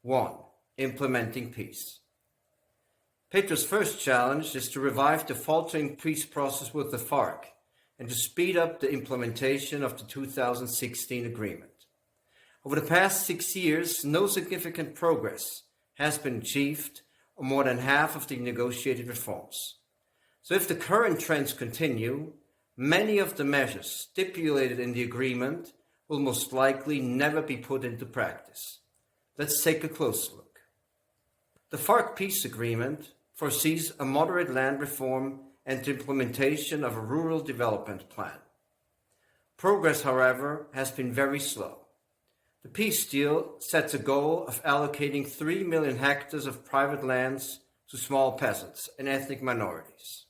1. Implementing peace. Petro's first challenge is to revive the faltering peace process with the FARC and to speed up the implementation of the 2016 agreement. Over the past 6 years, no significant progress has been achieved on more than half of the negotiated reforms. So if the current trends continue, many of the measures stipulated in the agreement will most likely never be put into practice. Let's take a closer look. The FARC peace agreement foresees a moderate land reform and the implementation of a rural development plan. Progress, however, has been very slow. The peace deal sets a goal of allocating 3 million hectares of private lands to small peasants and ethnic minorities.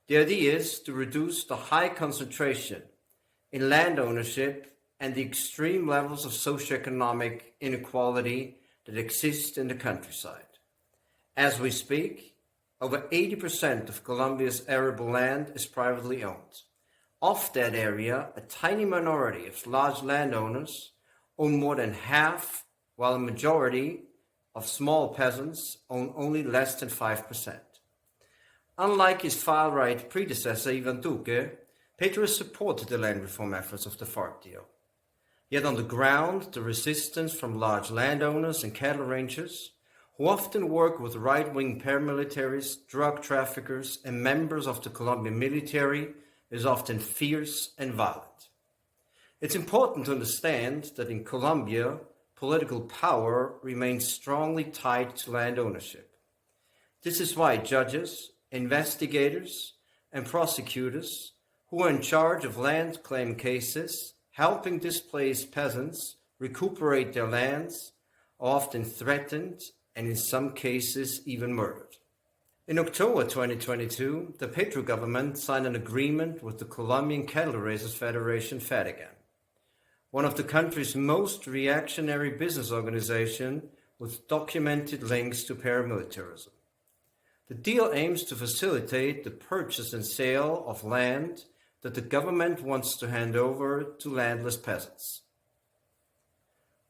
The idea is to reduce the high concentration in land ownership and the extreme levels of socioeconomic inequality that exist in the countryside. As we speak, over 80% of Colombia's arable land is privately owned. Of that area, a tiny minority of large landowners own more than half, while a majority of small peasants own only less than 5%. Unlike his far-right predecessor, Ivan Duque, Petro has supported the land reform efforts of the FARC deal. Yet on the ground, the resistance from large landowners and cattle ranchers, who often work with right-wing paramilitaries, drug traffickers, and members of the Colombian military, is often fierce and violent. It's important to understand that in Colombia, political power remains strongly tied to land ownership. This is why judges, investigators, and prosecutors who are in charge of land claim cases, helping displaced peasants recuperate their lands, are often threatened and in some cases even murdered. In October 2022, the Petro government signed an agreement with the Colombian Cattle Raisers Federation, FADEGAN, one of the country's most reactionary business organizations with documented links to paramilitarism. The deal aims to facilitate the purchase and sale of land that the government wants to hand over to landless peasants.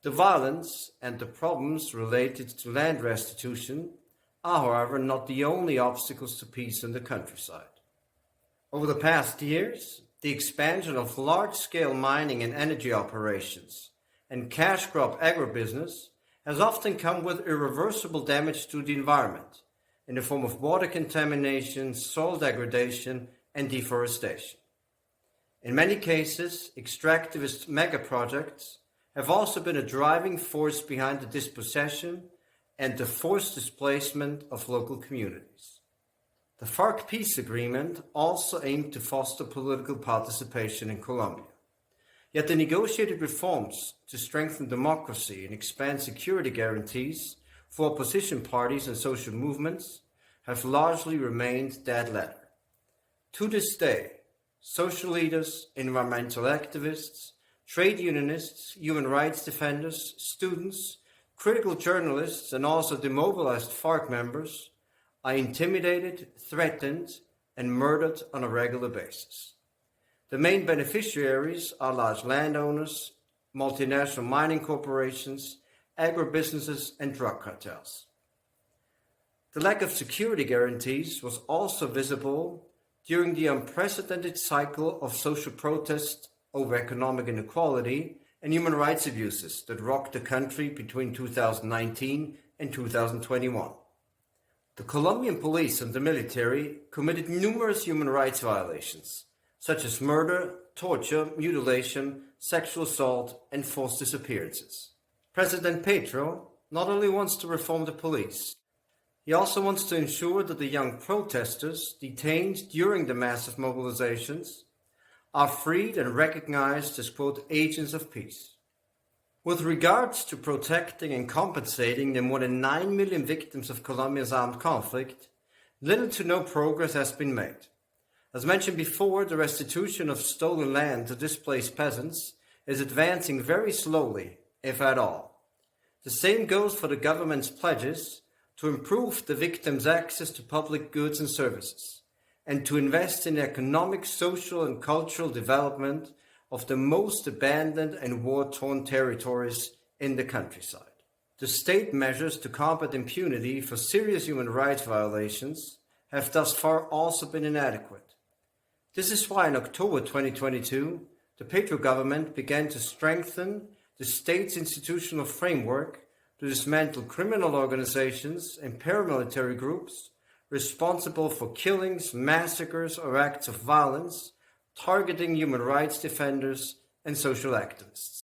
The violence and the problems related to land restitution are, however, not the only obstacles to peace in the countryside. Over the past years, the expansion of large-scale mining and energy operations and cash crop agribusiness has often come with irreversible damage to the environment in the form of water contamination, soil degradation, and deforestation. In many cases, extractivist mega-projects have also been a driving force behind the dispossession and the forced displacement of local communities. The FARC peace agreement also aimed to foster political participation in Colombia. Yet the negotiated reforms to strengthen democracy and expand security guarantees for opposition parties and social movements have largely remained dead letter. To this day, social leaders, environmental activists, trade unionists, human rights defenders, students, critical journalists, and also demobilized FARC members are intimidated, threatened, and murdered on a regular basis. The main beneficiaries are large landowners, multinational mining corporations, agribusinesses, and drug cartels. The lack of security guarantees was also visible during the unprecedented cycle of social protest over economic inequality and human rights abuses that rocked the country between 2019 and 2021. The Colombian police and the military committed numerous human rights violations, such as murder, torture, mutilation, sexual assault, and forced disappearances. President Petro not only wants to reform the police, he also wants to ensure that the young protesters detained during the massive mobilizations are freed and recognized as, quote, agents of peace. With regards to protecting and compensating the more than 9 million victims of Colombia's armed conflict, little to no progress has been made. As mentioned before, the restitution of stolen land to displaced peasants is advancing very slowly, if at all. The same goes for the government's pledges to improve the victims' access to public goods and services, and to invest in the economic, social, and cultural development of the most abandoned and war-torn territories in the countryside. The state measures to combat impunity for serious human rights violations have thus far also been inadequate. This is why in October 2022, the Petro government began to strengthen the state's institutional framework to dismantle criminal organizations and paramilitary groups responsible for killings, massacres, or acts of violence targeting human rights defenders and social activists.